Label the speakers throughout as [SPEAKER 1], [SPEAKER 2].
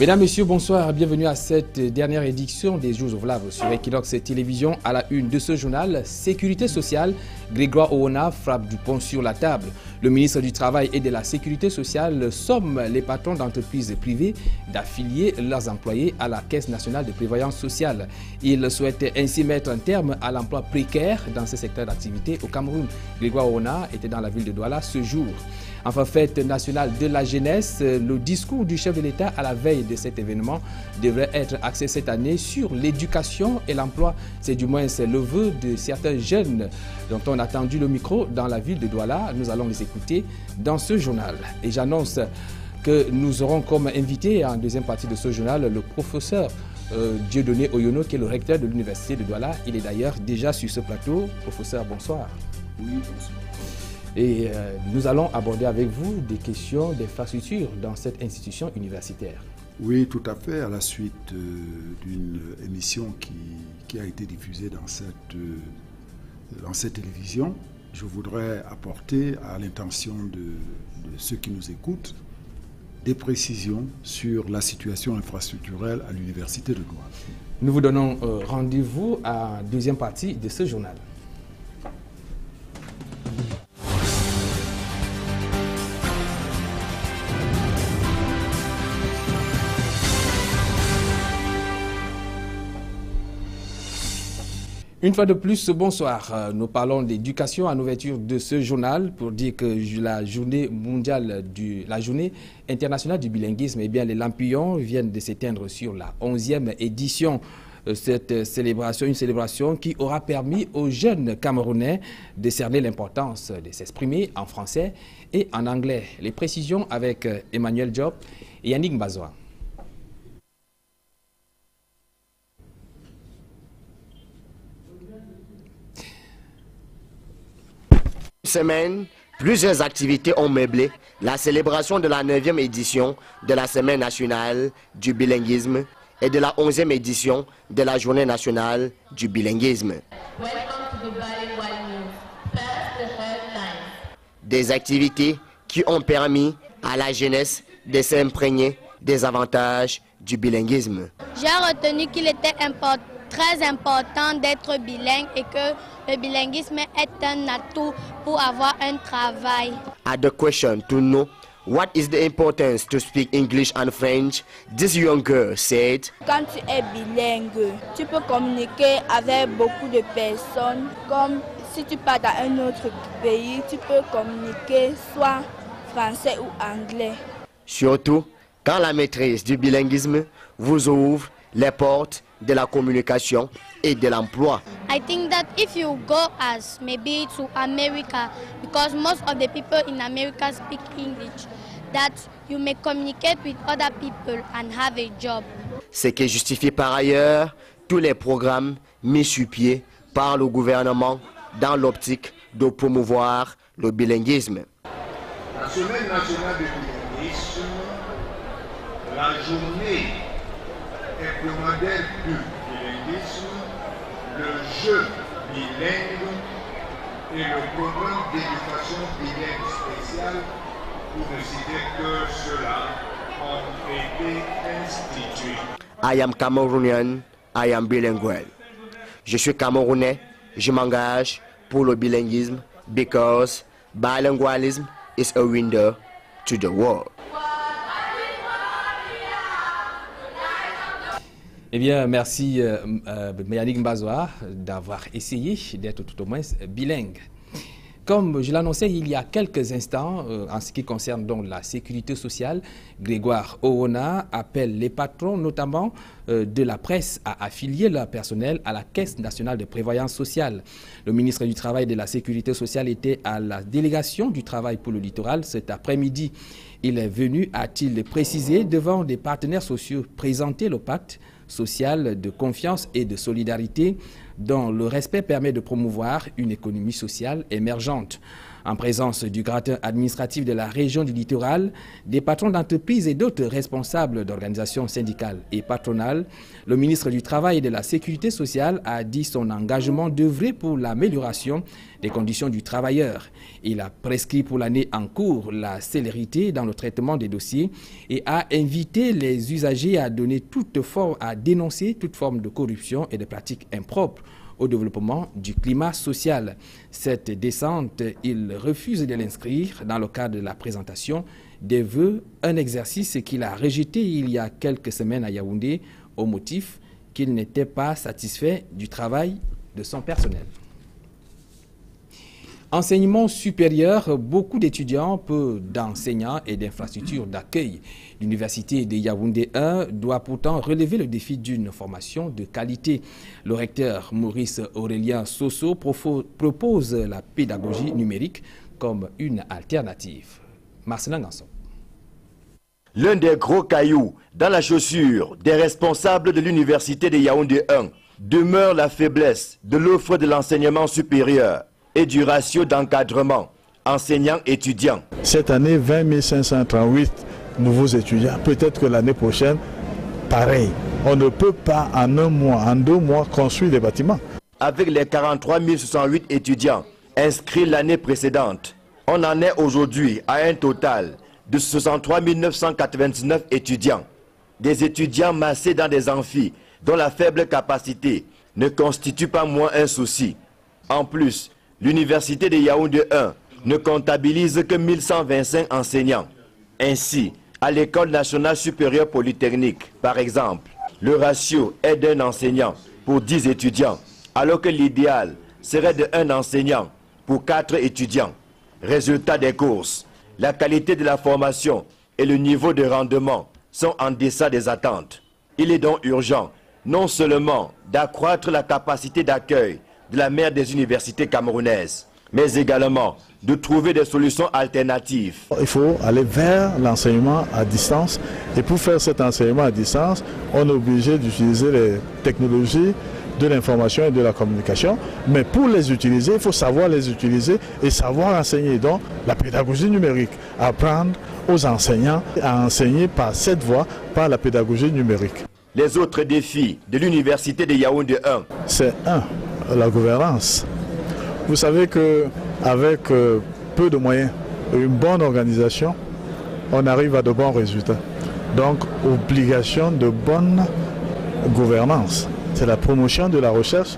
[SPEAKER 1] Mesdames, Messieurs, bonsoir. Bienvenue à cette dernière édition des Jours ouvrables sur Equinox Télévision. À la une de ce journal, sécurité sociale, Grégoire Oona frappe du poing sur la table. Le ministre du Travail et de la Sécurité sociale somme les patrons d'entreprises privées d'affilier leurs employés à la Caisse nationale de prévoyance sociale. Il souhaite ainsi mettre un terme à l'emploi précaire dans ce secteur d'activité au Cameroun. Grégoire Oona était dans la ville de Douala ce jour. Enfin, fête nationale de la jeunesse, le discours du chef de l'État à la veille de cet événement devrait être axé cette année sur l'éducation et l'emploi. C'est du moins le vœu de certains jeunes dont on a tendu le micro dans la ville de Douala. Nous allons les écouter dans ce journal. Et j'annonce que nous aurons comme invité en deuxième partie de ce journal le professeur Dieudonné Oyono, qui est le recteur de l'université de Douala. Il est d'ailleurs déjà sur ce plateau. Professeur, bonsoir.
[SPEAKER 2] Oui, bonsoir.
[SPEAKER 1] Et nous allons aborder avec vous des questions d'infrastructure dans cette institution universitaire.
[SPEAKER 2] Oui, tout à fait, à la suite d'une émission qui a été diffusée dans cette télévision. Je voudrais apporter à l'intention de ceux qui nous écoutent des précisions sur la situation infrastructurelle à l'université de Douala.
[SPEAKER 1] Nous vous donnons rendez-vous à la deuxième partie de ce journal. Une fois de plus, bonsoir. Nous parlons d'éducation en ouverture de ce journal pour dire que la journée internationale du bilinguisme, eh bien, les lampillons viennent de s'éteindre sur la 11e édition. Cette célébration, une célébration qui aura permis aux jeunes Camerounais de cerner l'importance de s'exprimer en français et en anglais. Les précisions avec Emmanuel Diop et Yannick Mbazoa.
[SPEAKER 3] Semaine, plusieurs activités ont meublé la célébration de la 9e édition de la Semaine nationale du bilinguisme et de la 11e édition de la Journée nationale du bilinguisme. Des activités qui ont permis à la jeunesse de s'imprégner des avantages du bilinguisme.
[SPEAKER 4] J'ai retenu qu'il était très important d'être bilingue et que le bilinguisme est un atout pour avoir un travail.
[SPEAKER 3] At the question to know what is the importance to speak English and French, this young girl said,
[SPEAKER 5] quand tu es bilingue, tu peux communiquer avec beaucoup de personnes. Comme si tu pars dans un autre pays, tu peux communiquer soit français ou anglais.
[SPEAKER 3] Surtout quand la maîtrise du bilinguisme vous ouvre les portes de la communication et de l'emploi.
[SPEAKER 4] I think that if you go as maybe to America, because most of the people in America speak English, that you may communicate with other people and have a job.
[SPEAKER 3] Ce qui justifie par ailleurs tous les programmes mis sur pied par le gouvernement dans l'optique de promouvoir le bilinguisme.
[SPEAKER 6] La Semaine nationale du bilinguisme, la journée hebdomadaire du bilinguisme, le jeu bilingue et le programme d'éducation bilingue spéciale, pour ne citer que cela, ont été institués.
[SPEAKER 3] I am Cameroonian, I am bilingual. Je suis camerounais, je m'engage pour le bilinguisme because bilingualism is a window to the world.
[SPEAKER 1] Eh bien, merci Yannick Mbazoa d'avoir essayé d'être tout au moins bilingue. Comme je l'annonçais il y a quelques instants, en ce qui concerne donc la sécurité sociale, Grégoire Oona appelle les patrons, notamment de la presse, à affilier leur personnel à la Caisse nationale de prévoyance sociale. Le ministre du Travail et de la Sécurité sociale était à la délégation du travail pour le littoral cet après-midi. Il est venu, a-t-il précisé, devant des partenaires sociaux, présenter le pacte social de confiance et de solidarité dont le respect permet de promouvoir une économie sociale émergente. En présence du gratin administratif de la région du littoral, des patrons d'entreprises et d'autres responsables d'organisations syndicales et patronales, le ministre du Travail et de la Sécurité sociale a dit son engagement d'œuvrer pour l'amélioration des conditions du travailleur. Il a prescrit pour l'année en cours la célérité dans le traitement des dossiers et a invité les usagers à dénoncer toute forme de corruption et de pratiques impropres au développement du climat social. Cette descente, il refuse de l'inscrire dans le cadre de la présentation des vœux, un exercice qu'il a rejeté il y a quelques semaines à Yaoundé au motif qu'il n'était pas satisfait du travail de son personnel. Enseignement supérieur, beaucoup d'étudiants, peu d'enseignants et d'infrastructures d'accueil. L'université de Yaoundé 1 doit pourtant relever le défi d'une formation de qualité. Le recteur Maurice Aurélien Soso propose la pédagogie numérique comme une alternative. Marcelin Ganson.
[SPEAKER 7] L'un des gros cailloux dans la chaussure des responsables de l'université de Yaoundé 1 demeure la faiblesse de l'offre de l'enseignement supérieur et du ratio d'encadrement enseignants-étudiants.
[SPEAKER 8] Cette année, 20 538 nouveaux étudiants. Peut-être que l'année prochaine, pareil. On ne peut pas en un mois, en 2 mois, construire des bâtiments.
[SPEAKER 7] Avec les 43 068 étudiants inscrits l'année précédente, on en est aujourd'hui à un total de 63 999 étudiants. Des étudiants massés dans des amphis dont la faible capacité ne constitue pas moins un souci. En plus, l'université de Yaoundé 1 ne comptabilise que 1125 enseignants. Ainsi, à l'École nationale supérieure polytechnique, par exemple, le ratio est d'un enseignant pour 10 étudiants, alors que l'idéal serait de 1 enseignant pour 4 étudiants. Résultat des courses, la qualité de la formation et le niveau de rendement sont en deçà des attentes. Il est donc urgent, non seulement d'accroître la capacité d'accueil de la mère des universités camerounaises, mais également de trouver des solutions alternatives.
[SPEAKER 8] Il faut aller vers l'enseignement à distance. Et pour faire cet enseignement à distance, on est obligé d'utiliser les technologies de l'information et de la communication. Mais pour les utiliser, il faut savoir les utiliser et savoir enseigner. Donc, la pédagogie numérique, apprendre aux enseignants à enseigner par cette voie, par la pédagogie numérique.
[SPEAKER 7] Les autres défis de l'université de Yaoundé 1.
[SPEAKER 8] C'est la gouvernance. Vous savez qu'avec peu de moyens et une bonne organisation, on arrive à de bons résultats. Donc, obligation de bonne gouvernance. C'est la promotion de la recherche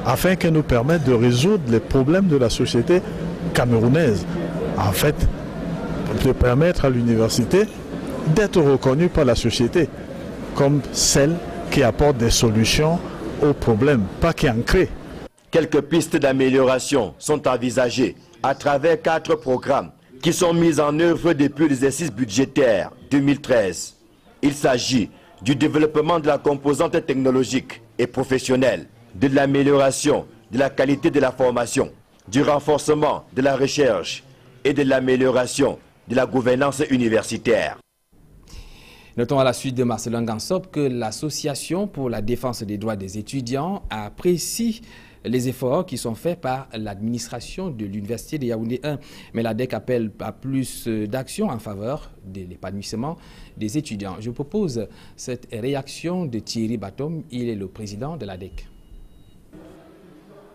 [SPEAKER 8] afin qu'elle nous permette de résoudre les problèmes de la société camerounaise. En fait, de permettre à l'université d'être reconnue par la société comme celle qui apporte des solutions aux problèmes, pas qui en crée.
[SPEAKER 7] Quelques pistes d'amélioration sont envisagées à travers 4 programmes qui sont mis en œuvre depuis l'exercice budgétaire 2013. Il s'agit du développement de la composante technologique et professionnelle, de l'amélioration de la qualité de la formation, du renforcement de la recherche et de l'amélioration de la gouvernance universitaire.
[SPEAKER 1] Notons à la suite de Marcelin Gansop que l'Association pour la défense des droits des étudiants apprécie les efforts qui sont faits par l'administration de l'Université de Yaoundé 1. Mais l'ADEC appelle à plus d'actions en faveur de l'épanouissement des étudiants. Je propose cette réaction de Thierry Batom, il est le président de l'ADEC.
[SPEAKER 9] Nous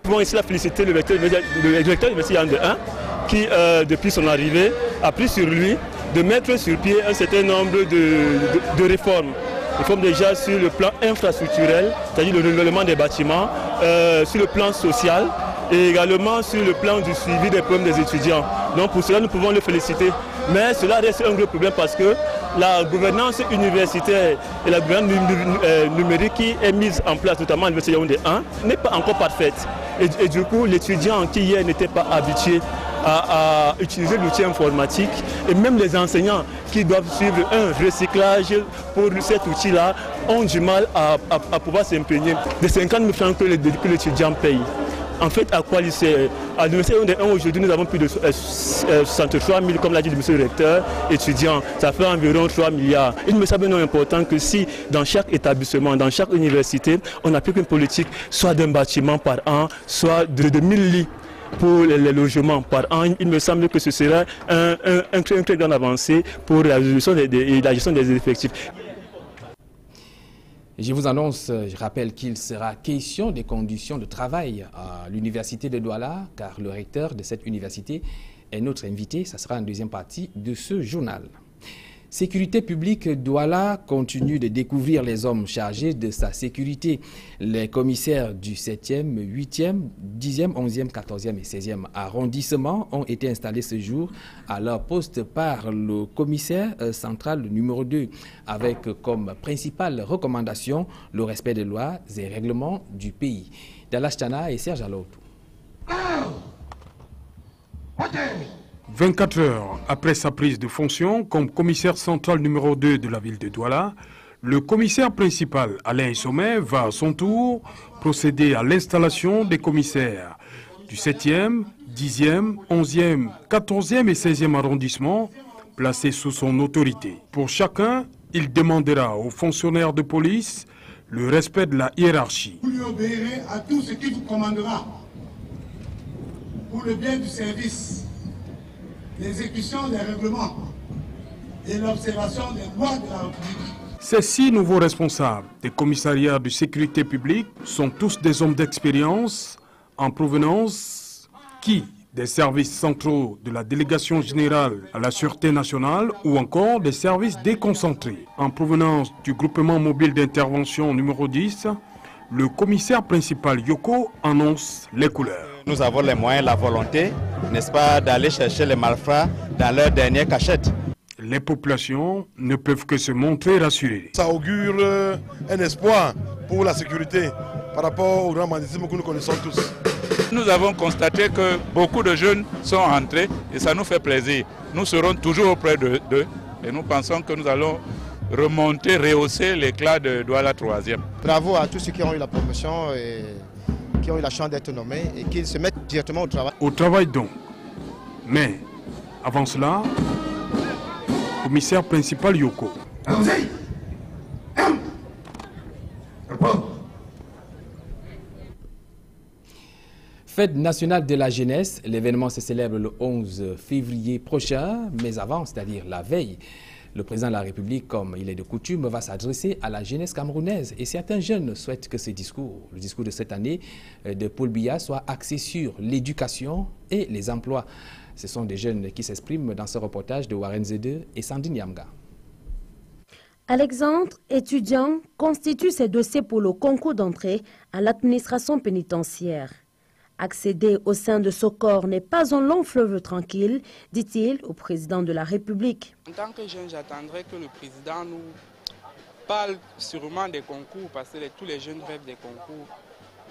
[SPEAKER 9] pouvons ici féliciter le directeur de l'Université Yaoundé 1 qui, depuis son arrivée, a pris sur lui de mettre sur pied un certain nombre de réformes. Réformes déjà sur le plan infrastructurel, c'est-à-dire le renouvellement des bâtiments, sur le plan social et également sur le plan du suivi des problèmes des étudiants. Donc pour cela, nous pouvons le féliciter. Mais cela reste un gros problème parce que la gouvernance universitaire et la gouvernance numérique qui est mise en place, notamment à l'Université Yaoundé 1, n'est pas encore parfaite. Et du coup, l'étudiant qui hier n'était pas habitué à utiliser l'outil informatique et même les enseignants qui doivent suivre un recyclage pour cet outil-là ont du mal à pouvoir s'imprégner des 50 000 francs que l'étudiant paye. En fait, à quoi il sert? À l'Université Yaoundé 1, aujourd'hui, nous avons plus de 63 000, comme l'a dit le monsieur le recteur, étudiants. Ça fait environ 3 milliards. Il me semble non important que si, dans chaque établissement, dans chaque université, on applique une politique, soit d'un bâtiment par an, soit de 1000 lits. pour les logements par an, il me semble que ce sera un très grande avancée pour la gestion des effectifs.
[SPEAKER 1] Je vous annonce, je rappelle qu'il sera question des conditions de travail à l'université de Douala, car le recteur de cette université est notre invité. Ça sera en deuxième partie de ce journal. Sécurité publique, Douala continue de découvrir les hommes chargés de sa sécurité. Les commissaires du 7e, 8e, 10e, 11e, 14e et 16e arrondissement ont été installés ce jour à leur poste par le commissaire central numéro 2, avec comme principale recommandation le respect des lois et règlements du pays. Dalash Tana et Serge Aloutou.
[SPEAKER 10] 24 heures après sa prise de fonction comme commissaire central numéro 2 de la ville de Douala, le commissaire principal Alain Sommet va à son tour procéder à l'installation des commissaires du 7e, 10e, 11e, 14e et 16e arrondissement placés sous son autorité. Pour chacun, il demandera aux fonctionnaires de police le respect de la hiérarchie.
[SPEAKER 11] Vous lui obéirez à tout ce qui vous commandera pour le bien du service, l'exécution des règlements et l'observation des lois de la République.
[SPEAKER 10] Ces 6 nouveaux responsables des commissariats de sécurité publique sont tous des hommes d'expérience en provenance qui des services centraux de la délégation générale à la Sûreté nationale ou encore des services déconcentrés. En provenance du groupement mobile d'intervention numéro 10, le commissaire principal Yoko annonce les couleurs.
[SPEAKER 12] Nous avons les moyens, la volonté, n'est-ce pas, d'aller chercher les malfrats dans leur dernière cachette.
[SPEAKER 10] Les populations ne peuvent que se montrer rassurées.
[SPEAKER 13] Ça augure un espoir pour la sécurité par rapport au grand banditisme que nous connaissons tous.
[SPEAKER 14] Nous avons constaté que beaucoup de jeunes sont entrés et ça nous fait plaisir. Nous serons toujours auprès d'eux et nous pensons que nous allons remonter, rehausser l'éclat de Douala 3e.
[SPEAKER 15] Bravo à tous ceux qui ont eu la promotion et qui ont eu la chance d'être nommés et qui se mettent directement au travail.
[SPEAKER 10] Au travail donc. Mais avant cela, commissaire principal Yoko.
[SPEAKER 1] Fête nationale de la jeunesse, l'événement se célèbre le 11 février prochain, mais avant, c'est-à-dire la veille, le président de la République, comme il est de coutume, va s'adresser à la jeunesse camerounaise. Et certains jeunes souhaitent que ce discours, le discours de cette année de Paul Biya, soit axé sur l'éducation et les emplois. Ce sont des jeunes qui s'expriment dans ce reportage de Warren Zede et Sandine Yamga.
[SPEAKER 16] Alexandre, étudiant, constitue ses dossiers pour le concours d'entrée à l'administration pénitentiaire. Accéder au sein de ce corps n'est pas un long fleuve tranquille, dit-il au président de la République.
[SPEAKER 17] En tant que jeune, j'attendrai que le président nous parle sûrement des concours, parce que tous les jeunes rêvent des concours.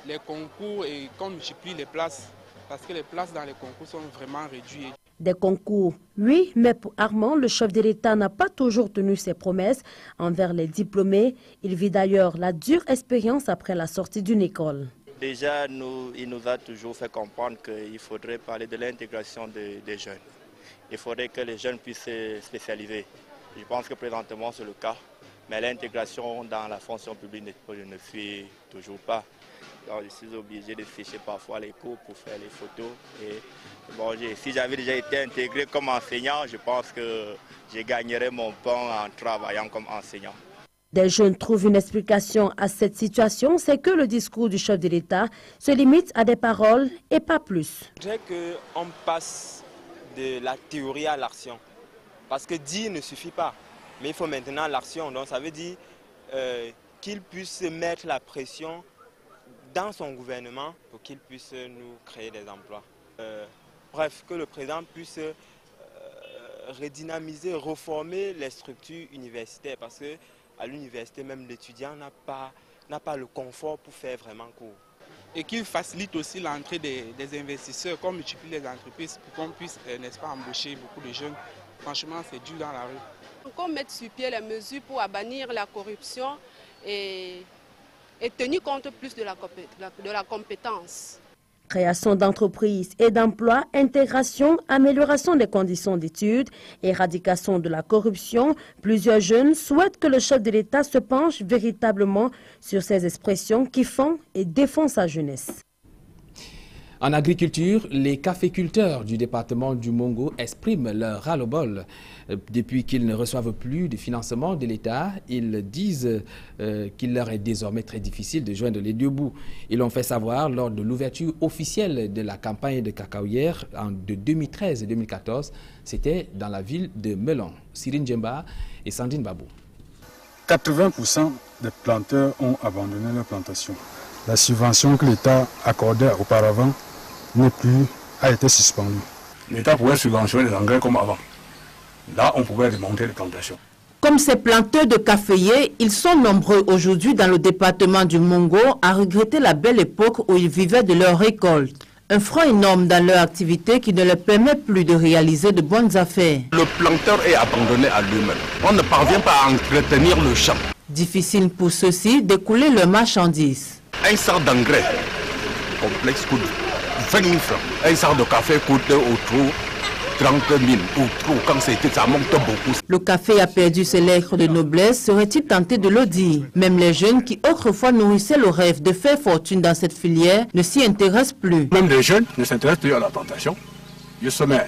[SPEAKER 17] Les concours, et qu'on multiplie les places, parce que les places dans les concours sont vraiment réduites.
[SPEAKER 16] Des concours, oui, mais pour Armand, le chef de l'État n'a pas toujours tenu ses promesses envers les diplômés. Il vit d'ailleurs la dure expérience après la sortie d'une école.
[SPEAKER 18] Déjà, il nous a toujours fait comprendre qu'il faudrait parler de l'intégration des jeunes. Il faudrait que les jeunes puissent se spécialiser. Je pense que présentement c'est le cas, mais l'intégration dans la fonction publique ne suit toujours pas. Donc, je suis obligé de sécher parfois les cours pour faire les photos. Et, bon, si j'avais déjà été intégré comme enseignant, je pense que je gagnerais mon pain en travaillant comme enseignant.
[SPEAKER 16] Des jeunes trouvent une explication à cette situation, c'est que le discours du chef de l'État se limite à des paroles et pas plus.
[SPEAKER 19] Je dirais qu'on passe de la théorie à l'action, parce que dire ne suffit pas, mais il faut maintenant l'action. Donc ça veut dire qu'il puisse mettre la pression dans son gouvernement pour qu'il puisse nous créer des emplois. Bref, que le président puisse redynamiser, reformer les structures universitaires, parce que à l'université, même l'étudiant n'a pas le confort pour faire vraiment cours.
[SPEAKER 17] Et qu'il facilite aussi l'entrée des investisseurs, qu'on multiplie les entreprises pour qu'on puisse, n'est-ce pas, embaucher beaucoup de jeunes. Franchement, c'est dur dans la rue.
[SPEAKER 20] Qu'on mette sur pied les mesures pour bannir la corruption et tenir compte plus de la compétence.
[SPEAKER 16] Création d'entreprises et d'emplois, intégration, amélioration des conditions d'études, éradication de la corruption. Plusieurs jeunes souhaitent que le chef de l'État se penche véritablement sur ces expressions qui font et défendent sa jeunesse.
[SPEAKER 1] En agriculture, les caféculteurs du département du Mongo expriment leur ras-le-bol. Depuis qu'ils ne reçoivent plus de financement de l'État, ils disent qu'il leur est désormais très difficile de joindre les deux bouts. Ils l'ont fait savoir lors de l'ouverture officielle de la campagne de cacaoyère de 2013 et 2014. C'était dans la ville de Melon. Cyrine Djemba et Sandine Babou.
[SPEAKER 21] 80% des planteurs ont abandonné leur plantation. La subvention que l'État accordait auparavant a été suspendue.
[SPEAKER 22] L'État pouvait subventionner les engrais comme avant. Là, on pouvait remonter les plantations.
[SPEAKER 23] Comme ces planteurs de caféiers, ils sont nombreux aujourd'hui dans le département du Mongo à regretter la belle époque où ils vivaient de leur récolte. Un frein énorme dans leur activité qui ne leur permet plus de réaliser de bonnes affaires.
[SPEAKER 22] Le planteur est abandonné à lui-même. On ne parvient pas à entretenir le champ.
[SPEAKER 23] Difficile pour ceux-ci d'écouler leurs marchandises.
[SPEAKER 22] Un sac d'engrais complexe coûte 20 000 francs. Un sac de café coûte autour 30 000 ou trop. Quand ça monte beaucoup.
[SPEAKER 23] Le café a perdu ses lettres de noblesse, serait-il tenté de le dire? Même les jeunes qui autrefois nourrissaient le rêve de faire fortune dans cette filière ne s'y intéressent plus.
[SPEAKER 22] Même les jeunes ne s'intéressent plus à la plantation. Du sommet,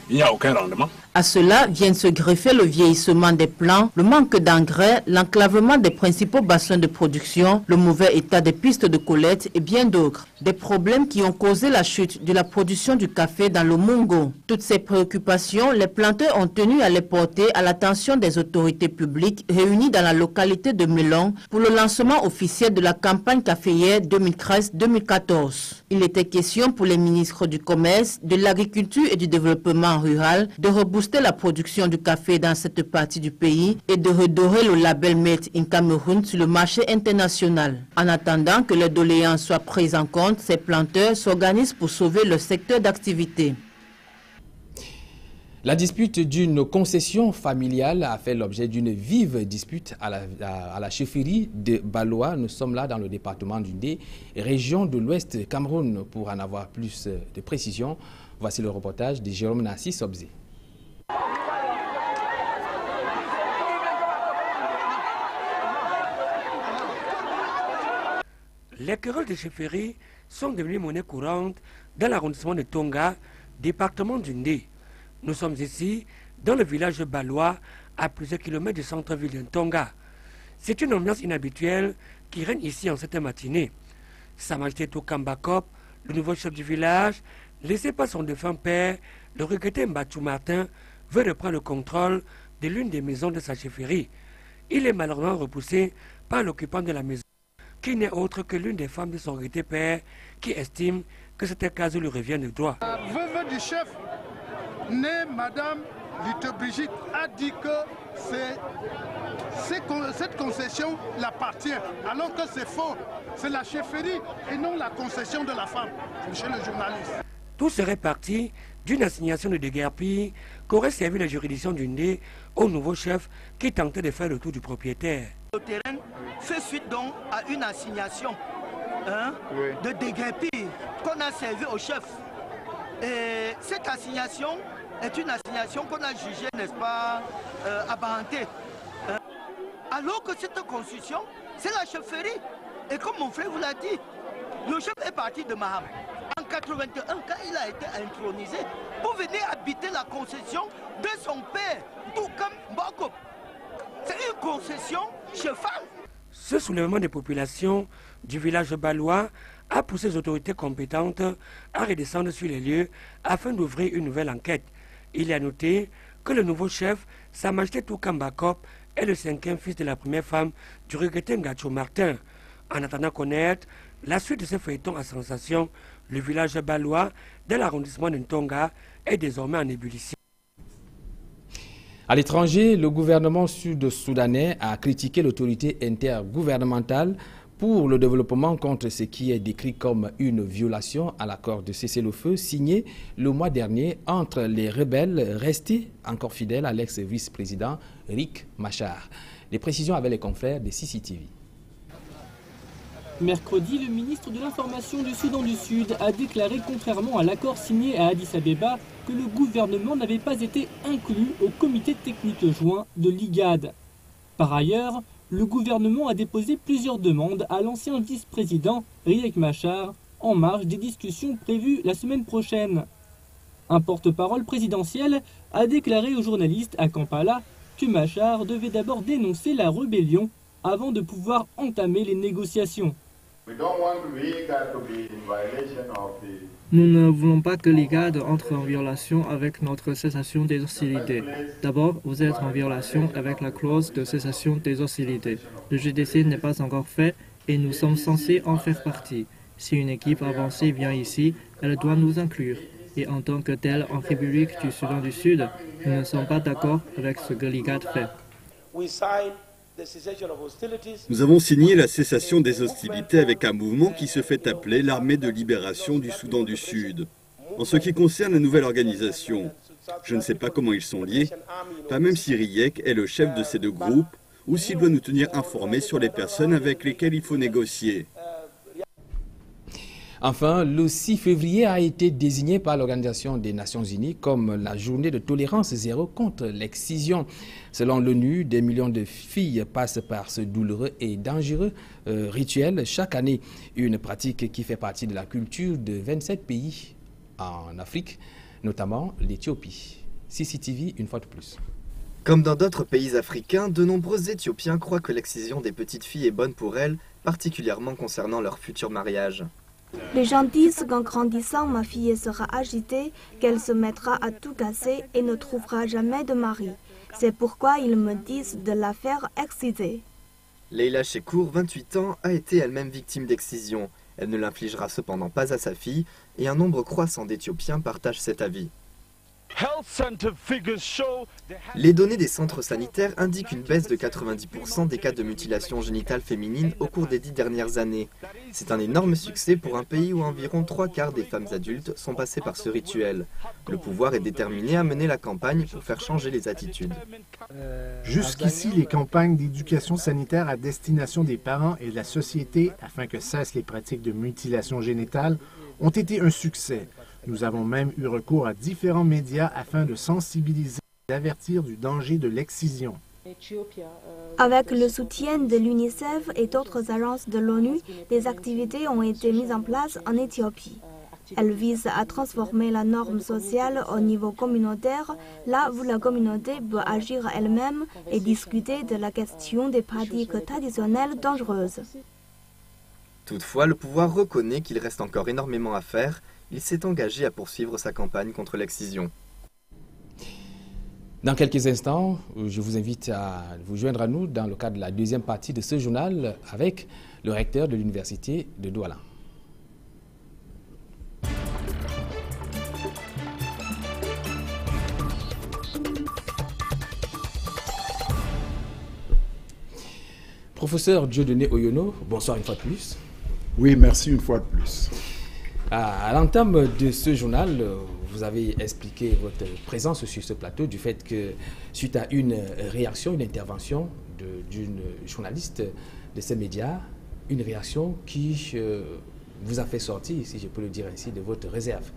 [SPEAKER 22] il n'y a aucun rendement.
[SPEAKER 23] À cela viennent se greffer le vieillissement des plants, le manque d'engrais, l'enclavement des principaux bassins de production, le mauvais état des pistes de collecte et bien d'autres. Des problèmes qui ont causé la chute de la production du café dans le Mongo. Toutes ces préoccupations, les planteurs ont tenu à les porter à l'attention des autorités publiques réunies dans la localité de Melon pour le lancement officiel de la campagne caféière 2013-2014. Il était question pour les ministres du Commerce, de l'Agriculture et du Développement rural de rebooster la production du café dans cette partie du pays et de redorer le label Made in Cameroun sur le marché international. En attendant que les doléances soient prises en compte, ces planteurs s'organisent pour sauver le secteur d'activité.
[SPEAKER 1] La dispute d'une concession familiale a fait l'objet d'une vive dispute à la chefferie de Baloa. Nous sommes là dans le département du Ndé, région de l'Ouest Cameroun. Pour en avoir plus de précisions, voici le reportage de Jérôme Nassi Sobzé.
[SPEAKER 24] Les querelles de chefferie sont devenues monnaie courante dans l'arrondissement de Tonga, département du Ndé. Nous sommes ici dans le village de Baloa, à plusieurs kilomètres du centre-ville de Tonga. C'est une ambiance inhabituelle qui règne ici en cette matinée. Sa Majesté Toukamba Kop, le nouveau chef du village, laissé par son défunt père, le regretté Mbachou Martin, veut reprendre le contrôle de l'une des maisons de sa chefferie. Il est malheureusement repoussé par l'occupant de la maison, qui n'est autre que l'une des femmes de son regretté père, qui estime que cette case lui revient de droit.
[SPEAKER 11] La veuve du chef, née Madame Vite Brigitte, a dit que cette concession l'appartient, alors que c'est faux. C'est la chefferie et non la concession de la femme, monsieur le journaliste.
[SPEAKER 24] Tout serait parti d'une assignation de déguerpille qu'aurait servi la juridiction du Ndé au nouveau chef qui tentait de faire le tour du propriétaire.
[SPEAKER 25] Le terrain fait suite donc à une assignation de déguerpille qu'on a servi au chef. Et cette assignation est une assignation qu'on a jugée, n'est-ce pas, apparentée. Alors que cette construction, c'est la chefferie. Et comme mon frère vous l'a dit, le chef est parti de Maham. En 81, quand il a été intronisé, pour venir habiter la concession de son père, Toukam Mbako. C'est une concession chefale.
[SPEAKER 24] Ce soulèvement des populations du village de Baloa a poussé les autorités compétentes à redescendre sur les lieux afin d'ouvrir une nouvelle enquête. Il est à noter que le nouveau chef, Sa Majesté Toukamba Kop, est le 5e fils de la première femme du regretté Mbachou Martin. En attendant connaître la suite de ce feuilleton à sensation, le village de Baloa, dans l'arrondissement de Ntonga, est désormais en ébullition.
[SPEAKER 1] À l'étranger, le gouvernement sud-soudanais a critiqué l'autorité intergouvernementale pour le développement contre ce qui est décrit comme une violation à l'accord de cessez-le-feu signé le mois dernier entre les rebelles restés encore fidèles à l'ex-vice-président Riek Machar. Les précisions avec les confrères de CCTV.
[SPEAKER 26] Mercredi, le ministre de l'Information du Soudan du Sud a déclaré, contrairement à l'accord signé à Addis Abeba, que le gouvernement n'avait pas été inclus au comité technique joint de l'IGAD. Par ailleurs, le gouvernement a déposé plusieurs demandes à l'ancien vice-président Riek Machar en marge des discussions prévues la semaine prochaine. Un porte-parole présidentiel a déclaré aux journalistes à Kampala que Machar devait d'abord dénoncer la rébellion avant de pouvoir entamer les négociations.
[SPEAKER 2] Nous ne voulons pas que l'IGAD entre en violation avec notre cessation des hostilités. D'abord, vous êtes en violation avec la clause de cessation des hostilités. Le GDC n'est pas encore fait et nous sommes censés en faire partie. Si une équipe avancée vient ici, elle doit nous inclure. Et en tant que telle, en République du Soudan du Sud, nous ne sommes pas d'accord avec ce que l'IGAD fait.
[SPEAKER 3] Nous avons signé la cessation des hostilités avec un mouvement qui se fait appeler l'Armée de libération du Soudan du Sud. En ce qui concerne la nouvelle organisation, je ne sais pas comment ils sont liés, pas même si Riek est le chef de ces deux groupes, ou s'il doit nous tenir informés sur les personnes avec lesquelles il faut négocier.
[SPEAKER 1] Enfin, le 6 février a été désigné par l'Organisation des Nations Unies comme la journée de tolérance zéro contre l'excision. Selon l'ONU, des millions de filles passent par ce douloureux et dangereux rituel chaque année. Une pratique qui fait partie de la culture de 27 pays en Afrique, notamment l'Éthiopie. CCTV, une fois de plus.
[SPEAKER 4] Comme dans d'autres pays africains, de nombreux Éthiopiens croient que l'excision des petites filles est bonne pour elles, particulièrement concernant leur futur mariage.
[SPEAKER 5] Les gens disent qu'en grandissant, ma fille sera agitée, qu'elle se mettra à tout casser et ne trouvera jamais de mari. C'est pourquoi ils me disent de la faire exciser.
[SPEAKER 4] Leila Chekour, 28 ans, a été elle-même victime d'excision. Elle ne l'infligera cependant pas à sa fille et un nombre croissant d'Éthiopiens partagent cet avis. Les données des centres sanitaires indiquent une baisse de 90% des cas de mutilation génitale féminine au cours des 10 dernières années. C'est un énorme succès pour un pays où environ 3/4 des femmes adultes sont passées par ce rituel. Le pouvoir est déterminé à mener la campagne pour faire changer les attitudes.
[SPEAKER 6] Jusqu'ici, les campagnes d'éducation sanitaire à destination des parents et de la société afin que cessent les pratiques de mutilation génitale ont été un succès. Nous avons même eu recours à différents médias afin de sensibiliser et d'avertir du danger de l'excision.
[SPEAKER 5] Avec le soutien de l'UNICEF et d'autres agences de l'ONU, des activités ont été mises en place en Éthiopie. Elles visent à transformer la norme sociale au niveau communautaire, là où la communauté peut agir elle-même et discuter de la question des pratiques traditionnelles dangereuses.
[SPEAKER 4] Toutefois, le pouvoir reconnaît qu'il reste encore énormément à faire. Il s'est engagé à poursuivre sa campagne contre l'excision.
[SPEAKER 1] Dans quelques instants, je vous invite à vous joindre à nous dans le cadre de la deuxième partie de ce journal avec le recteur de l'université de Douala. Professeur Dieudonné Oyono, bonsoir une fois de plus.
[SPEAKER 8] Oui, merci une fois de plus.
[SPEAKER 1] À l'entame de ce journal, vous avez expliqué votre présence sur ce plateau du fait que, suite à une réaction, une intervention d'une journaliste de ces médias, une réaction qui vous a fait sortir, si je peux le dire ainsi, de votre réserve.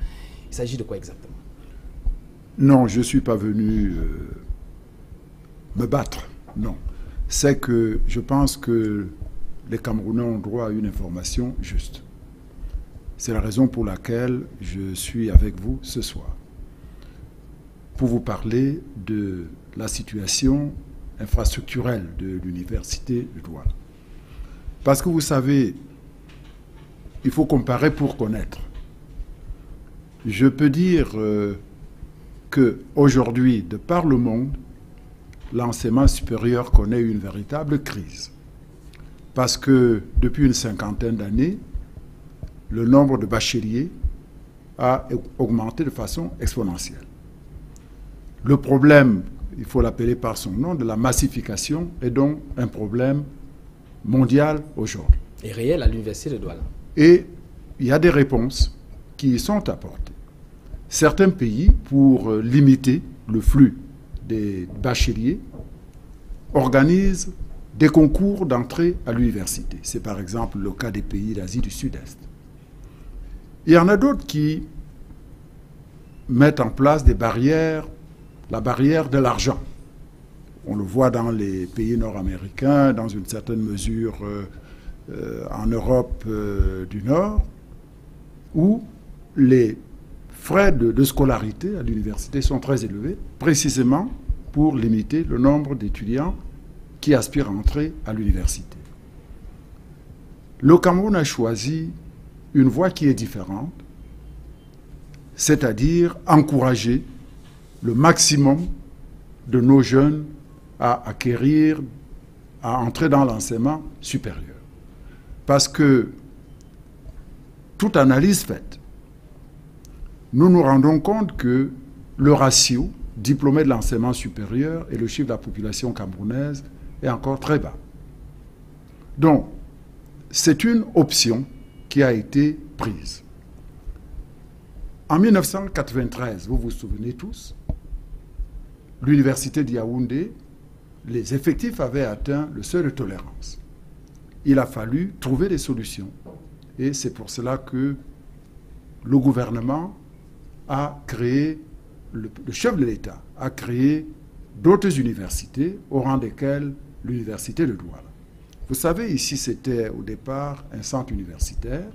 [SPEAKER 1] Il s'agit de quoi exactement?
[SPEAKER 8] Non, je ne suis pas venu me battre, non. C'est que je pense que les Camerounais ont droit à une information juste. C'est la raison pour laquelle je suis avec vous ce soir, pour vous parler de la situation infrastructurelle de l'université de Douala. Parce que vous savez, il faut comparer pour connaître. Je peux dire qu'aujourd'hui, de par le monde, l'enseignement supérieur connaît une véritable crise. Parce que depuis une cinquantaine d'années, le nombre de bacheliers a augmenté de façon exponentielle. Le problème, il faut l'appeler par son nom, de la massification est donc un problème mondial aujourd'hui.
[SPEAKER 1] Et réel à l'université de Douala.
[SPEAKER 8] Et il y a des réponses qui y sont apportées. Certains pays, pour limiter le flux des bacheliers, organisent des concours d'entrée à l'université. C'est par exemple le cas des pays d'Asie du Sud-Est. Il y en a d'autres qui mettent en place des barrières, la barrière de l'argent. On le voit dans les pays nord-américains, dans une certaine mesure en Europe du Nord. où les frais de scolarité à l'université sont très élevés, précisément pour limiter le nombre d'étudiants qui aspirent à entrer à l'université. Le Cameroun a choisi une voie qui est différente, c'est-à-dire encourager le maximum de nos jeunes à acquérir, à entrer dans l'enseignement supérieur. Parce que, toute analyse faite, nous nous rendons compte que le ratio diplômé de l'enseignement supérieur et le chiffre de la population camerounaise est encore très bas. Donc, c'est une option qui a été prise. En 1993, vous vous souvenez tous, l'université de Yaoundé, les effectifs avaient atteint le seuil de tolérance. Il a fallu trouver des solutions. Et c'est pour cela que le gouvernement a créé, le chef de l'État a créé d'autres universités, au rang desquelles l'université de Douala. Vous savez, ici, c'était au départ un centre universitaire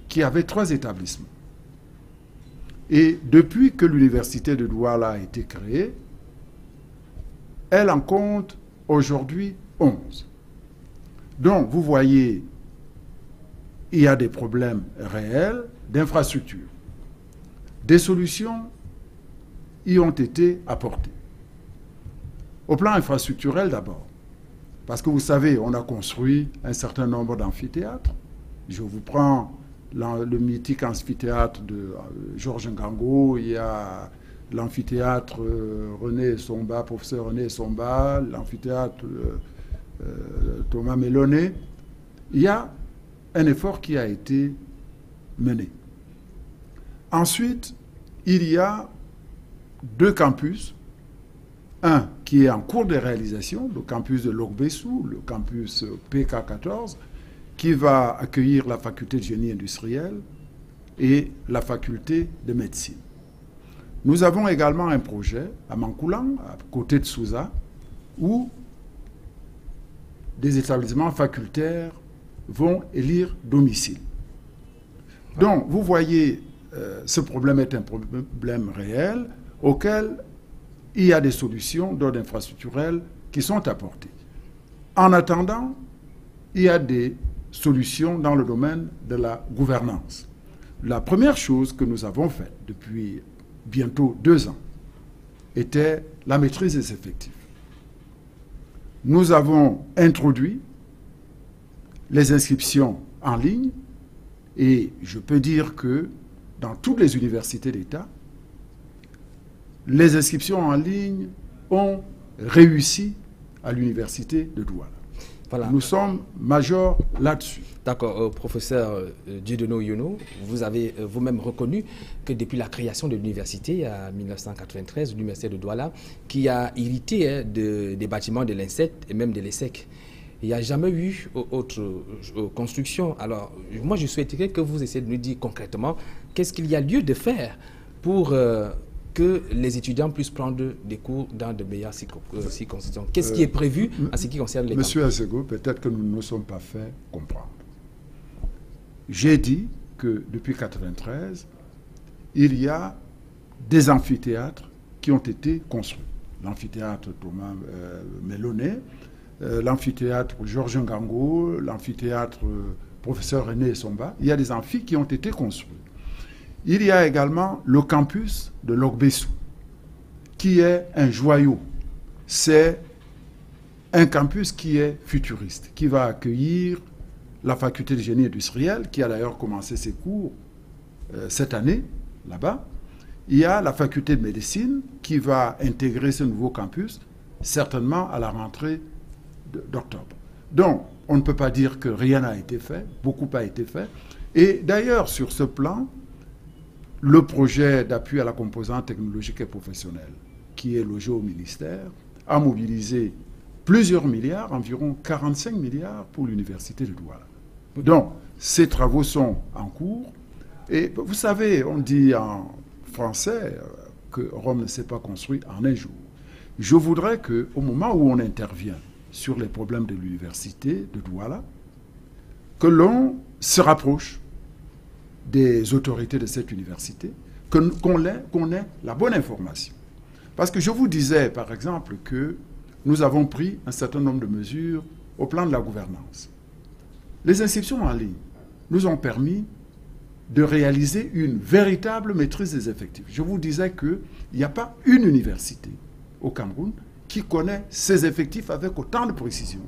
[SPEAKER 8] qui avait 3 établissements. Et depuis que l'université de Douala a été créée, elle en compte aujourd'hui 11. Donc, vous voyez, il y a des problèmes réels d'infrastructure. Des solutions y ont été apportées. Au plan infrastructurel d'abord, parce que vous savez, on a construit un certain nombre d'amphithéâtres. Je vous prends le mythique amphithéâtre de Georges Ngango, il y a l'amphithéâtre René Somba, professeur René Somba, l'amphithéâtre Thomas Mélonnet. Il y a un effort qui a été mené. Ensuite, il y a 2 campus. Un qui est en cours de réalisation, le campus de Logbesu, le campus PK14, qui va accueillir la faculté de génie industriel et la faculté de médecine. Nous avons également un projet à Mankoulan, à côté de Souza, où des établissements facultaires vont élire domicile. Donc, vous voyez, ce problème est un problème réel auquel il y a des solutions d'ordre infrastructurel qui sont apportées. En attendant, il y a des solutions dans le domaine de la gouvernance. La première chose que nous avons faite depuis bientôt 2 ans était la maîtrise des effectifs. Nous avons introduit les inscriptions en ligne et je peux dire que dans toutes les universités d'État, les inscriptions en ligne ont réussi à l'université de Douala. Voilà. Nous sommes majors là-dessus.
[SPEAKER 1] D'accord. Professeur Dieudonné Oyono, vous avez vous-même reconnu que depuis la création de l'université en 1993, l'université de Douala, qui a hérité des bâtiments de l'INSET et même de l'ESSEC, il n'y a jamais eu autre construction. Alors, moi, je souhaiterais que vous essayiez de nous dire concrètement qu'est-ce qu'il y a lieu de faire pour que les étudiants puissent prendre des cours dans de meilleures circonstances. Qu'est-ce qui est prévu en ce qui concerne les
[SPEAKER 8] Monsieur Assego, peut-être que nous ne nous sommes pas fait comprendre. J'ai dit que depuis 1993, il y a des amphithéâtres qui ont été construits. L'amphithéâtre Thomas Mélonnet, l'amphithéâtre Georges Ngango, l'amphithéâtre professeur René Somba. Il y a des amphis qui ont été construits. Il y a également le campus de Logbesu, qui est un joyau. C'est un campus qui est futuriste, qui va accueillir la faculté de génie industriel, qui a d'ailleurs commencé ses cours cette année, là-bas. Il y a la faculté de médecine, qui va intégrer ce nouveau campus, certainement à la rentrée d'octobre. Donc, on ne peut pas dire que rien n'a été fait, beaucoup a été fait. Et d'ailleurs, sur ce plan, le projet d'appui à la composante technologique et professionnelle, qui est logé au ministère, a mobilisé plusieurs milliards, environ 45 milliards pour l'université de Douala. Donc, ces travaux sont en cours. Et vous savez, on dit en français que Rome ne s'est pas construite en un jour. Je voudrais qu'au moment où on intervient sur les problèmes de l'université de Douala, que l'on se rapproche des autorités de cette université, qu'on ait la bonne information. Parce que je vous disais, par exemple, que nous avons pris un certain nombre de mesures au plan de la gouvernance. Les inscriptions en ligne nous ont permis de réaliser une véritable maîtrise des effectifs. Je vous disais qu'il n'y a pas une université au Cameroun qui connaît ses effectifs avec autant de précision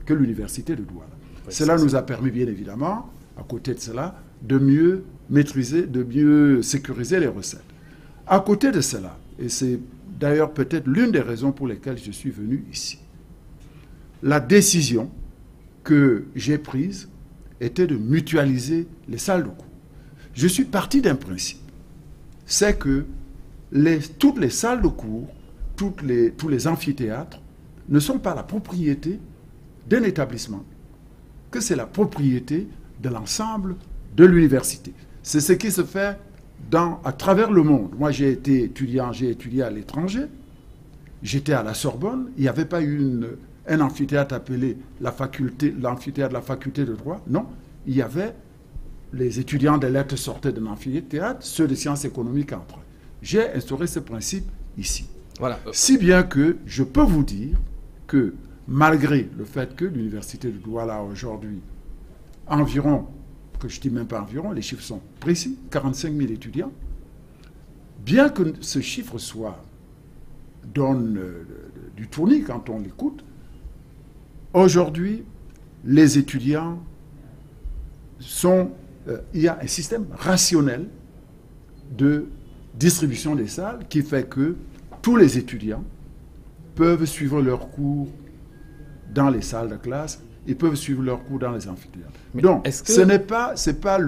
[SPEAKER 8] que l'université de Douala. Cela nous a permis, bien évidemment, à côté de cela, de mieux maîtriser, de mieux sécuriser les recettes. À côté de cela, et c'est d'ailleurs peut-être l'une des raisons pour lesquelles je suis venu ici, la décision que j'ai prise était de mutualiser les salles de cours. Je suis parti d'un principe, c'est que toutes les salles de cours, tous les amphithéâtres ne sont pas la propriété d'un établissement, que c'est la propriété de l'ensemble de l'université. C'est ce qui se fait à travers le monde. Moi, j'ai été étudiant, j'ai étudié à l'étranger, j'étais à la Sorbonne, il n'y avait pas un amphithéâtre appelé l'amphithéâtre de la faculté de droit, non, il y avait les étudiants des lettres sortaient d'un amphithéâtre, ceux de sciences économiques entraient. J'ai instauré ce principe ici. Voilà. Si bien que je peux vous dire que malgré le fait que l'université de Douala a aujourd'hui environ, que je ne dis même pas environ, les chiffres sont précis, 45 000 étudiants, bien que ce chiffre donne du tournis quand on l'écoute, aujourd'hui, les étudiants il y a un système rationnel de distribution des salles qui fait que tous les étudiants peuvent suivre leurs cours dans les salles de classe, ils peuvent suivre leurs cours dans les amphithéâtres. Donc, ce n'est pas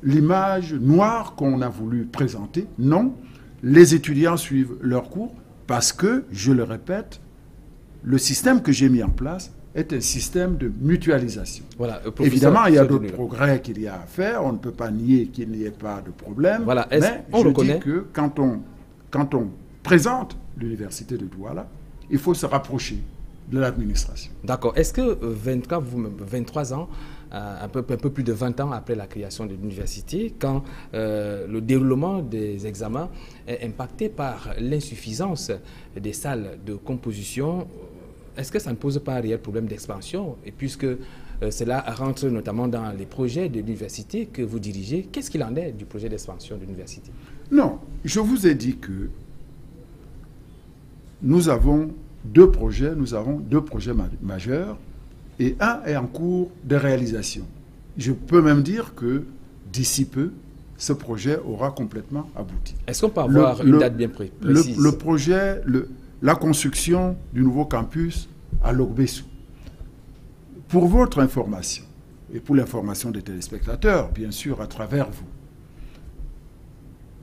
[SPEAKER 8] l'image noire qu'on a voulu présenter. Non, les étudiants suivent leurs cours parce que, je le répète, le système que j'ai mis en place est un système de mutualisation. Voilà, évidemment, il y a d'autres progrès qu'il y a à faire. On ne peut pas nier qu'il n'y ait pas de problème. Voilà, mais je dis que quand on présente l'université de Douala, il faut se rapprocher de l'administration. D'accord. Est-ce que 23 ans, un peu plus de 20 ans après la création de l'université, quand le déroulement des examens est impacté par l'insuffisance des salles de composition, est-ce que ça ne pose pas un réel problème d'expansion? Et puisque cela rentre notamment dans les projets de l'université que vous dirigez, qu'est-ce qu'il en est du projet d'expansion de l'université? Non, je vous ai dit que nous avons deux projets majeurs et un est en cours de réalisation. Je peux même dire que d'ici peu, ce projet aura complètement abouti. Est-ce qu'on peut avoir une date bien précise? Le projet, la construction du nouveau campus à Logbesu. Pour votre information, et pour l'information des téléspectateurs, bien sûr, à travers vous,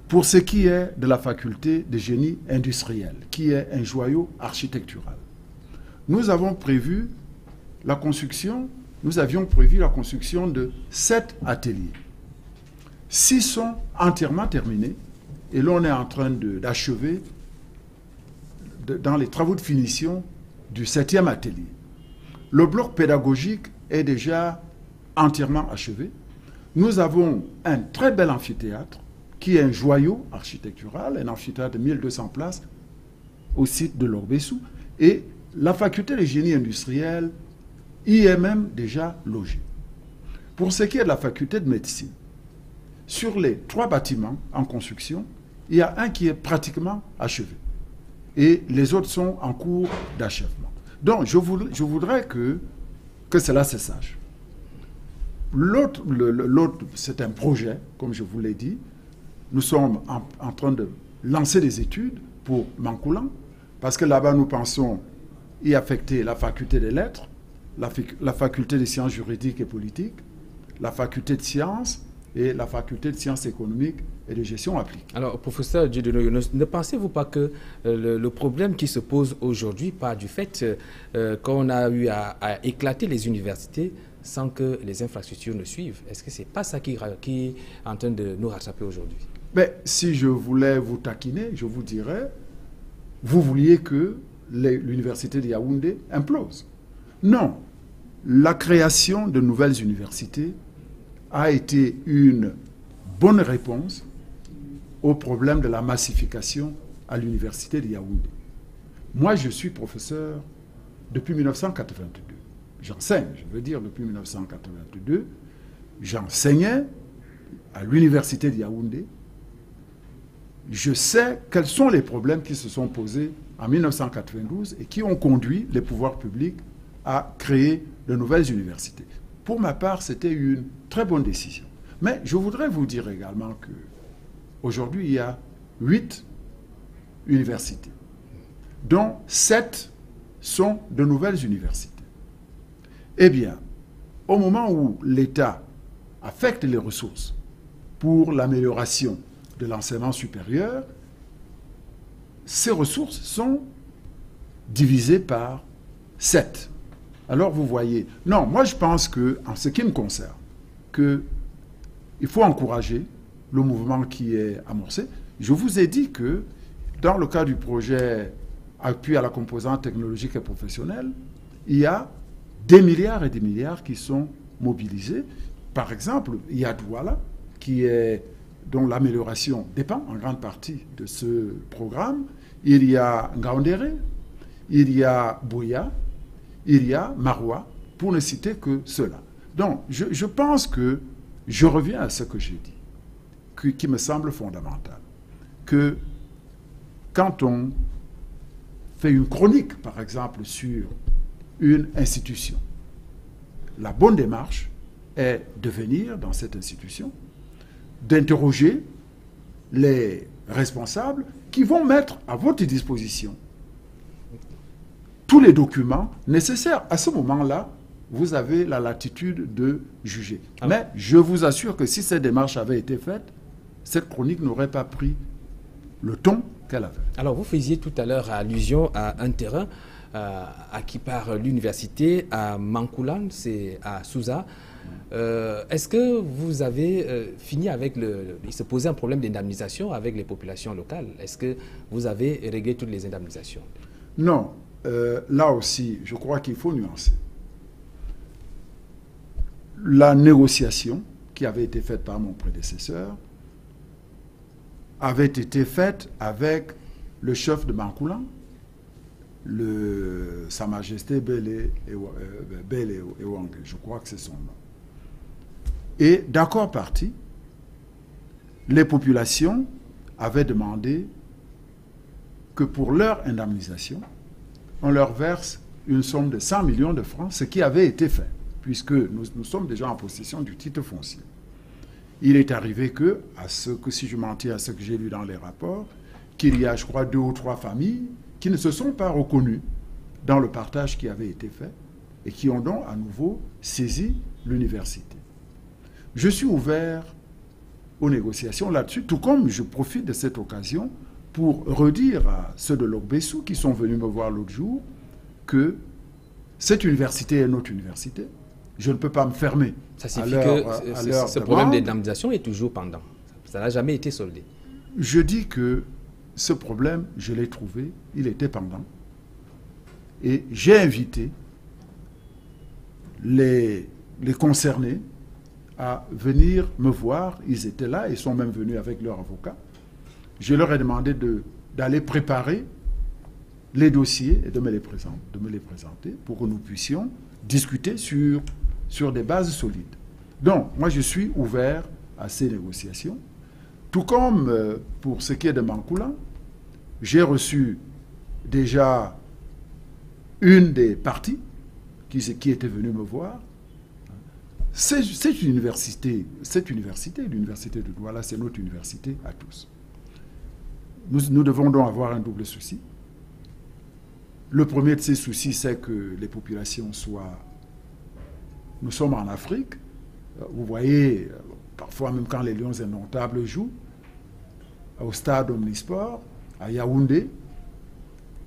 [SPEAKER 8] pour ce qui est de la faculté de génie industriel, qui est un joyau architectural, nous avions prévu la construction de 7 ateliers. 6 sont entièrement terminés, et là on est en train d'achever dans les travaux de finition du 7e atelier. Le bloc pédagogique est déjà entièrement achevé. Nous avons un très bel amphithéâtre qui est un joyau architectural, un amphithéâtre de 1200 places au site de Logbesu. Et la faculté de génie industriel y est même déjà logée. Pour ce qui est de la faculté de médecine, sur les 3 bâtiments en construction, il y a un qui est pratiquement achevé. Et les autres sont en cours d'achèvement. Donc, je voudrais que cela se sache. L'autre, c'est un projet, comme je vous l'ai dit. Nous sommes en train de lancer des études pour Mankoulan, parce que là-bas, nous pensons y affecter la faculté des lettres, la faculté des sciences juridiques et politiques, la faculté de sciences et la faculté de sciences économiques et de gestion appliquée. Alors, professeur Dieudonné, ne pensez-vous pas que le problème qui se pose aujourd'hui part du fait qu'on a eu à éclater les universités sans que les infrastructures ne suivent? Est-ce que ce n'est pas ça qui est en train de nous rattraper aujourd'hui? Mais si je voulais vous taquiner, je vous dirais, vous vouliez que l'université de Yaoundé implose. Non, la création de nouvelles universités a été une bonne réponse au problème de la massification à l'université de Yaoundé. Moi, je suis professeur depuis 1982. J'enseigne, je veux dire, depuis 1982. J'enseignais à l'université de Yaoundé. Je sais quels sont les problèmes qui se sont posés en 1992 et qui ont conduit les pouvoirs publics à créer de nouvelles universités. Pour ma part, c'était une très bonne décision. Mais je voudrais vous dire également qu'aujourd'hui, il y a 8 universités, dont 7 sont de nouvelles universités. Eh bien, au moment où l'État affecte les ressources pour l'amélioration de l'enseignement supérieur, ces ressources sont divisées par 7. Alors vous voyez, non, moi je pense que, en ce qui me concerne, il faut encourager le mouvement qui est amorcé. Je vous ai dit que dans le cas du projet appui à la composante technologique et professionnelle, il y a des milliards et des milliards qui sont mobilisés. Par exemple, il y a Douala, dont l'amélioration dépend en grande partie de ce programme. Il y a Ngaoundéré, il y a Bouya, il y a Maroua, pour ne citer que cela. Donc, je pense que je reviens à ce que j'ai dit, qui me semble fondamental, que quand on fait une chronique, par exemple, sur une institution, la bonne démarche est de venir dans cette institution, d'interroger les responsables qui vont mettre à votre disposition tous les documents nécessaires. À ce moment-là, vous avez la latitude de juger. Mais je vous assure que si cette démarche avait été faite, cette chronique n'aurait pas pris le ton qu'elle avait.
[SPEAKER 1] Alors, vous faisiez tout à l'heure allusion à un terrain acquis par l'université à Mankulan, c'est à Souza. Est-ce que vous avez fini avec il se posait un problème d'indemnisation avec les populations locales? Est-ce que vous avez réglé toutes les indemnisations?
[SPEAKER 8] Non. Là aussi, je crois qu'il faut nuancer. La négociation qui avait été faite par mon prédécesseur avait été faite avec le chef de Mankulan, Sa Majesté Bele Ewang, je crois que c'est son nom. Et d'accord parti, les populations avaient demandé que pour leur indemnisation, on leur verse une somme de 100 millions de francs, ce qui avait été fait, puisque nous sommes déjà en possession du titre foncier. Il est arrivé que, si je m'en tiens à ce que j'ai lu dans les rapports, qu'il y a, je crois, 2 ou 3 familles qui ne se sont pas reconnues dans le partage qui avait été fait et qui ont donc à nouveau saisi l'université. Je suis ouvert aux négociations là-dessus, tout comme je profite de cette occasion pour redire à ceux de l'Okbessou qui sont venus me voir l'autre jour que cette université est notre université. Je ne peux pas me fermer.
[SPEAKER 1] Ça signifie que ce problème d'indemnisation est toujours pendant. Ça n'a jamais été soldé.
[SPEAKER 8] Je dis que ce problème, je l'ai trouvé, il était pendant. Et j'ai invité les concernés à venir me voir. Ils étaient là, ils sont même venus avec leur avocat. Je leur ai demandé d'aller préparer les dossiers et de me les présenter pour que nous puissions discuter sur des bases solides. Donc, moi, je suis ouvert à ces négociations. Tout comme pour ce qui est de Mankulan, j'ai reçu déjà une des parties qui était venue me voir. Cette université, l'université de Douala, c'est notre université à tous. Nous devons donc avoir un double souci. Le premier de ces soucis, c'est que les populations soient... Nous sommes en Afrique. Vous voyez, parfois même quand les Lions Indomptables jouent, au stade Omnisport, à Yaoundé,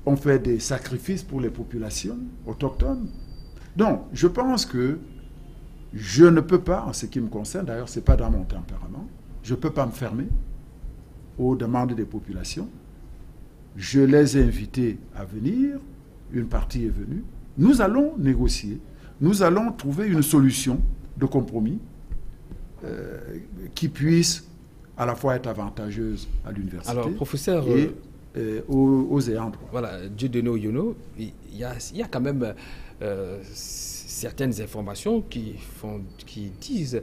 [SPEAKER 8] on fait des sacrifices pour les populations autochtones. Donc, je pense que je ne peux pas, en ce qui me concerne, d'ailleurs, ce n'est pas dans mon tempérament, je ne peux pas me fermer aux demandes des populations. Je les ai invités à venir, une partie est venue. Nous allons négocier, nous allons trouver une solution de compromis qui puisse à la fois être avantageuse à l'université.
[SPEAKER 1] Alors, professeur,
[SPEAKER 8] et aux ayants droit.
[SPEAKER 1] Voilà, Dieudonné Oyono, il y a quand même certaines informations qui disent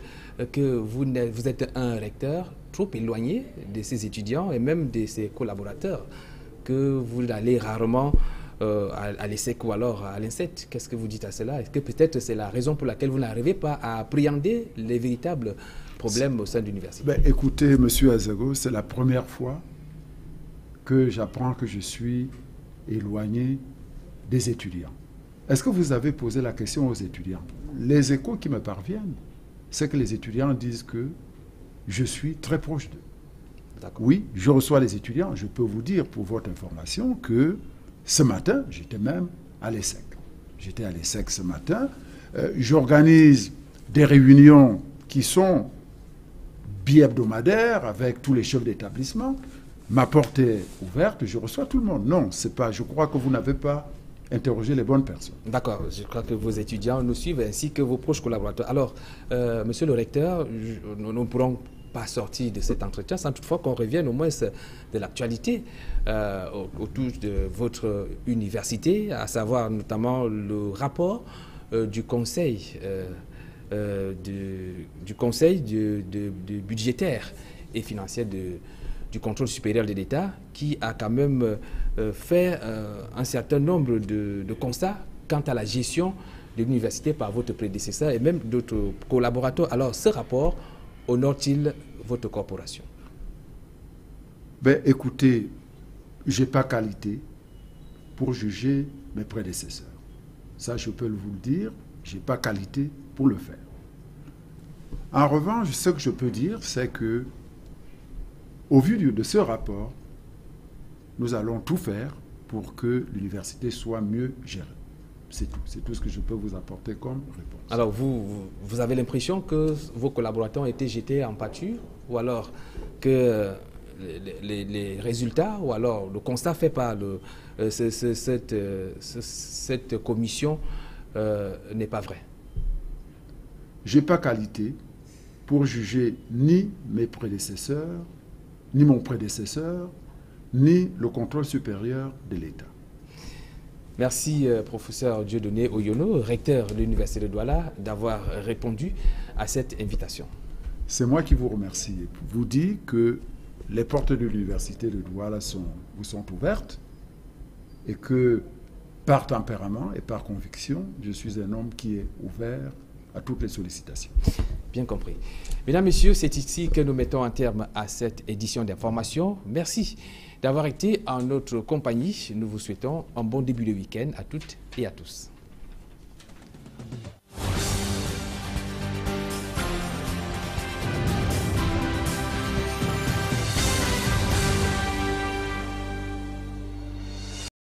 [SPEAKER 1] que vous êtes un recteur trop éloigné de ses étudiants et même de ses collaborateurs, que vous allez rarement à l'ESSEC ou alors à l'INSET. Qu'est-ce que vous dites à cela? Est-ce que peut-être c'est la raison pour laquelle vous n'arrivez pas à appréhender les véritables problèmes au sein de l'université?
[SPEAKER 8] Ben, écoutez, monsieur Azago, c'est la première fois que j'apprends que je suis éloigné des étudiants. Est-ce que vous avez posé la question aux étudiants? Les échos qui me parviennent, c'est que les étudiants disent que je suis très proche d'eux. Oui, je reçois les étudiants. Je peux vous dire, pour votre information, que ce matin, j'étais même à l'ESSEC. J'étais à l'ESSEC ce matin. J'organise des réunions qui sont bi-hebdomadaires avec tous les chefs d'établissement. Ma porte est ouverte, je reçois tout le monde. Non, c'est pas. Je crois que vous n'avez pas interrogé les bonnes personnes.
[SPEAKER 1] D'accord, je crois que vos étudiants nous suivent ainsi que vos proches collaborateurs. Alors, monsieur le recteur, nous ne pourrons pas sortir de cet entretien sans toutefois qu'on revienne au moins de l'actualité autour de votre université, à savoir notamment le rapport du conseil budgétaire et financier du contrôle supérieur de l'État, qui a quand même fait un certain nombre de constats quant à la gestion de l'université par votre prédécesseur et même d'autres collaborateurs. Alors, ce rapport honore-t-il votre corporation?
[SPEAKER 8] Ben, écoutez, je n'ai pas qualité pour juger mes prédécesseurs. Ça, je peux vous le dire, je n'ai pas qualité pour le faire. En revanche, ce que je peux dire, c'est que au vu de ce rapport, nous allons tout faire pour que l'université soit mieux gérée. C'est tout. C'est tout ce que je peux vous apporter comme réponse.
[SPEAKER 1] Alors, vous avez l'impression que vos collaborateurs ont été jetés en pâture, ou alors que les résultats, ou alors le constat fait par cette commission n'est pas vrai?
[SPEAKER 8] Je n'ai pas qualité pour juger ni mes prédécesseurs, ni mon prédécesseur, ni le contrôle supérieur de l'État.
[SPEAKER 1] Merci, professeur Dieudonné Oyono, recteur de l'Université de Douala, d'avoir répondu à cette invitation.
[SPEAKER 8] C'est moi qui vous remercie. Je vous dis que les portes de l'Université de Douala vous sont ouvertes et que, par tempérament et par conviction, je suis un homme qui est ouvert à toutes les sollicitations.
[SPEAKER 1] Bien compris. Mesdames, Messieurs, c'est ici que nous mettons un terme à cette édition d'information. Merci d'avoir été en notre compagnie. Nous vous souhaitons un bon début de week-end à toutes et à tous.